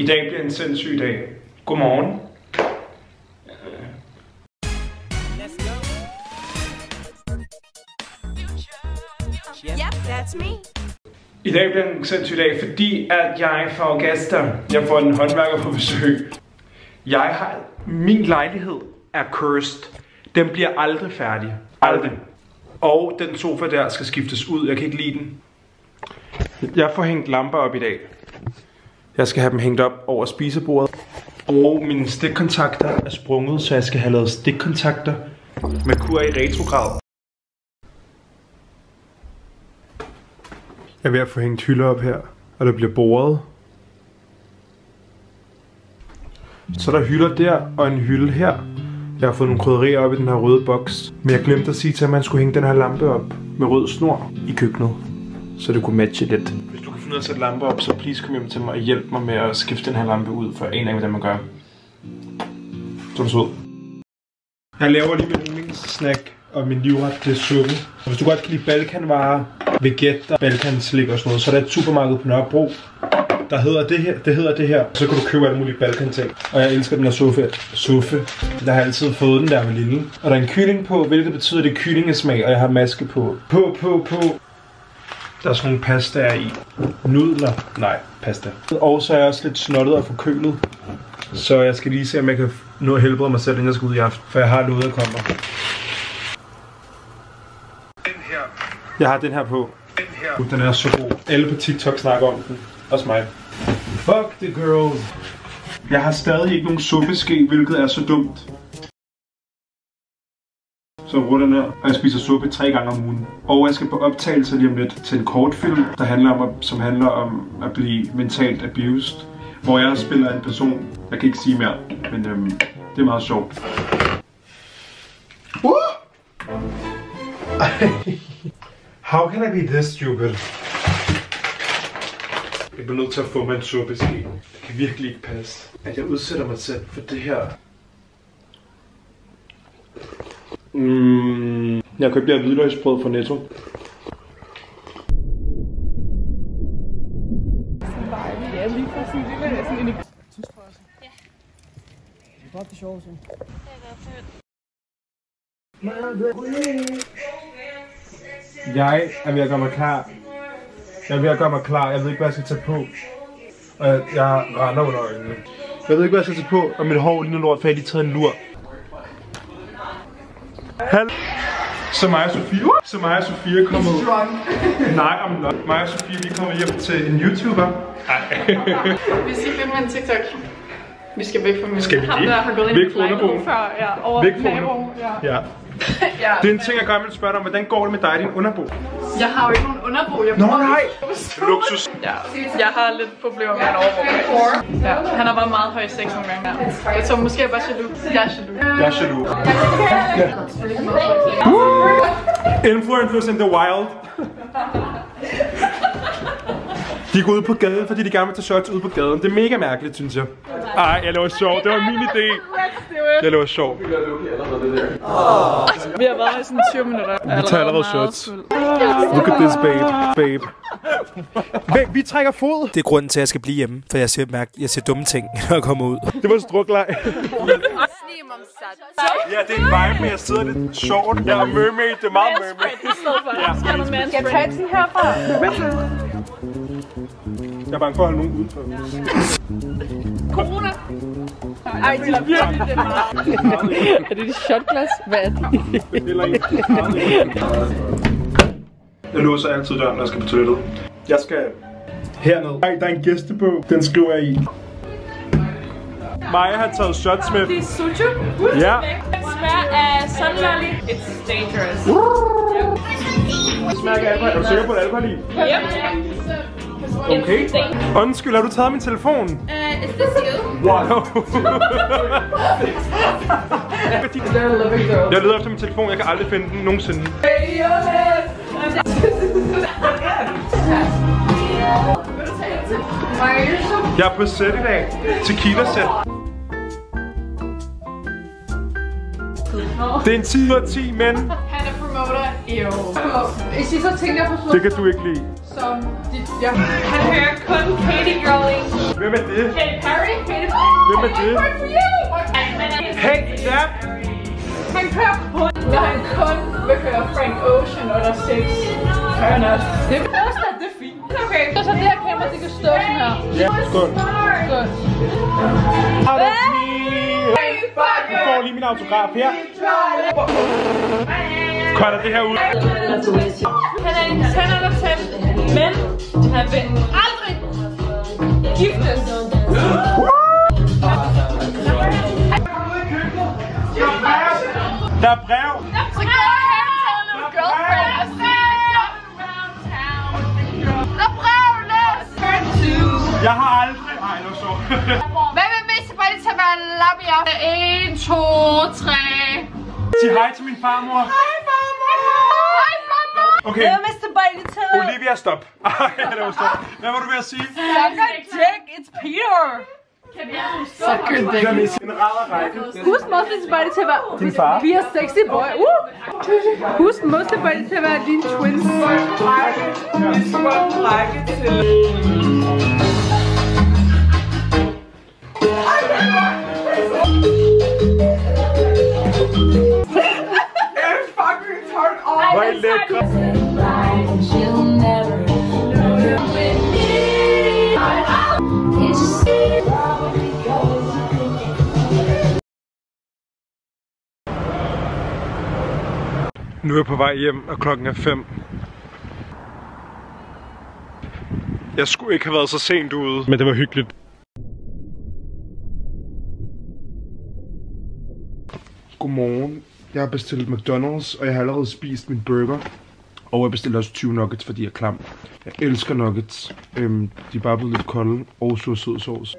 dag bliver en sindssyg dag. Godmorgen. Yep, that's me. I dag bliver en sindssyg dag, fordi at jeg får gæster. Jeg får en håndværker på besøg. Min lejlighed er cursed. Den bliver aldrig færdig. Aldrig. Og den sofa der skal skiftes ud. Jeg kan ikke lide den. Jeg får hængt lamper op i dag. Jeg skal have dem hængt op over spisebordet. Og mine stikkontakter er sprunget, så jeg skal have lavet stikkontakter med kur i retrograd. Jeg er ved at få hængt hylder op her, og der bliver boret. Så der er hylder der, og en hylde her. Jeg har fået nogle krydderier op i den her røde boks. Men jeg glemte at sige til, at man skulle hænge den her lampe op med rød snor i køkkenet. Så det kunne matche lidt. Hvis du kan finde ud af at sætte lamper op, så please kom hjem til mig og hjælp mig med at skifte den her lampe ud, for jeg aner ikke, hvordan man gør. Så er du sød. Jeg laver lige min yndlingssnack, og min livret, det er suppe. Og hvis du godt kan lide balkanvarer, vegetter, balkanslik og sådan noget, så er der et supermarked på Nørrebro, der hedder det her. Så kan du købe alle mulige balkanting. Og jeg elsker den her suffe. Jeg har altid fået den der med lille. Og der er en kylling på, hvilket betyder, at det er kyllingesmag, og jeg har maske på. Der er sådan nogle pastaer i. Nudler. Nej, pasta. Og så er jeg også lidt snottet og forkølet. Så jeg skal lige se, om jeg kan nå at helbrede mig selv, inden jeg skal ud i aften. For jeg har lovet at komme. Den her. Jeg har den her på. Den er så god. Alle på TikTok snakker om den. Også mig. Fuck the girls. Jeg har stadig ikke nogen suppeske, hvilket er så dumt. Så ruller den her, og jeg spiser suppe 3 gange om ugen. Og jeg skal på optagelse lige om lidt til en kortfilm, som handler om at blive mentalt abused. Hvor jeg spiller en person, jeg kan ikke sige mere, men det er meget sjovt. How can I be this stupid? Jeg bliver nødt til at få mig en suppeske. Det kan virkelig ikke passe, at jeg udsætter mig selv for det her. Jeg købte her hvidløgsbrød fra Netto. Ja, lige for sådan en lille sådan en tyskfrøse. Ja. Det er godt det sjove, så. Jeg er ved at gøre mig klar. Jeg ved ikke, hvad jeg skal tage på. Og jeg render under øjnene. Jeg ved ikke, hvad jeg skal tage på, og mit hår ligner lort, for jeg har lige taget en lur. Så mig og Sofie er kommet... Nej, mig og Sofie vi er kommet hjem til en YouTuber. Vi skal filme en TikTok. Vi skal væk fra min. Skal vi ham, der har gået ind væk fra underboen? Før, ja, over naboen. Ja. Ja. Det er en ting, jeg gerne vil spørge dig om. Hvordan går det med dig i din underbo? Jeg har jo ikke nogen underbo. Nej! Luksus. Ja. Jeg har lidt problemer med en overbo. Ja. Han har bare meget høj sex nogle gange. Ja. Så måske er jeg bare jaloux. Jeg er jaloux. Influencers in the wild. De går ud på gaden, fordi de gerne vil tage shots ud på gaden. Det er mega mærkeligt, synes jeg. Ej, jeg laver sjov. Det var min idé. Jeg laver sjov. Vi har været her i sådan 20 minutter. Vi tager allerede shots. Look at this, babe. Babe, vi trækker fod. Det er grunden til, at jeg skal blive hjemme, for jeg ser dumme ting, når jeg kommer ud. Det var strukleg. Ja, det er en vibe med, at jeg sidder lidt sjovt. Jeg er mermaid, det er meget mermaid. Skal jeg tage den herfra? Jeg er bange for at holde nogen udenfor. Corona. Ej, det er virkelig det meget. Er det et shotglas? Hvad er det? Jeg låser altid døren, når jeg skal på toilettet. Jeg skal herned. Ej, der er en gæstebog. Den skriver jeg i. Maja har taget shots med. Det er soju. Ja. Smager af sunlolly. It's dangerous. Smager alkohol. Er du sikker på, at alkohol i? Yep. Okay. Undskyld, har du taget min telefon? Is this you? Wow. Jeg leder efter min telefon, jeg kan aldrig finde den nogensinde. Jeg er på sæt i dag. Tequila-sæt. Det er en 10 ud af 10, men... Han er promoter. Jo. Hvis I så tænker på... Det kan du ikke lide. som han hører kun Katy Girling. Hvem er det? Katy Perry? Katy Perry? Hvem er det? Hey, Zap! Han kører kun, når han kun vil høre Frank Ocean under 6. Fair enough. Det er det er fint. Okay, så det her kamera, det kan stå sådan her. Ja, skål. Skål. Du får lige min autograf her. Cutter det her ud. Han er en tænder der tæt, men han vil aldrig giftes. Der er brev. Så går han til nogle girlfriends. Der er brev, læs! Jeg har aldrig... Ej, det var så. Hvad vil Mr. Buddy til at være lap i aften? 1, 2, 3. Sig hej til min farmor. Hej, farmor! Hej, farmor! Okay. Hvad vil Mr. Buddy til? Olivia, stop. Ej, det var stop. Hvad var du ved at sige? Suck a dick, it's Peter! Suck a dick. Jeg er en række. Who's most Mr. Buddy til at være... Din far. Be a sexy boy. Who's most Buddy til at være din twins? Hvor er I lækre. Nu er jeg på vej hjem, og klokken er 5. Jeg skulle ikke have været så sent ude, men det var hyggeligt. Godmorgen. Jeg har bestilt McDonald's, og jeg har allerede spist min burger. Og jeg bestilte også 20 nuggets, fordi jeg er klam. Jeg elsker nuggets. De er bare blevet lidt kolde, og så sød sovs.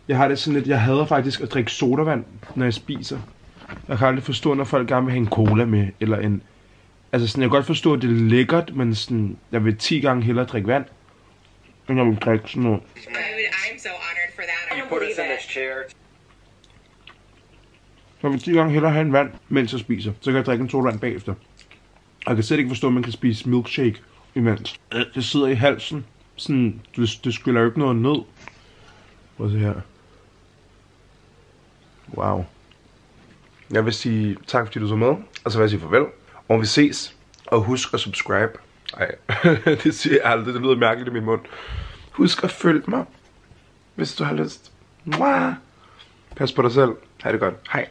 Jeg har det sådan lidt, jeg hader faktisk at drikke sodavand, når jeg spiser. Jeg kan aldrig forstå, når folk gerne vil have en cola med, eller en... Altså sådan, jeg kan godt forstå, at det er lækkert, men sådan, jeg vil 10 gange hellere drikke vand, end jeg vil drikke sådan noget. I'm so honored for that. I don't believe it. Jeg vil 10 gange hellere have en vand, mens jeg spiser. Så kan jeg drikke en sodavand bagefter. Og jeg kan slet ikke forstå, at man kan spise milkshake imens. Det sidder i halsen. Sådan, det skyller jo ikke noget ned. Prøv at se her. Wow. Jeg vil sige tak, fordi du så med. Og så vil jeg sige farvel. Og vi ses. Og husk at subscribe. Ej, det siger jeg aldrig. Det lyder mærkeligt i min mund. Husk at følge mig, hvis du har lyst. Mwah. Pas på dig selv. Ha' det godt. Hej.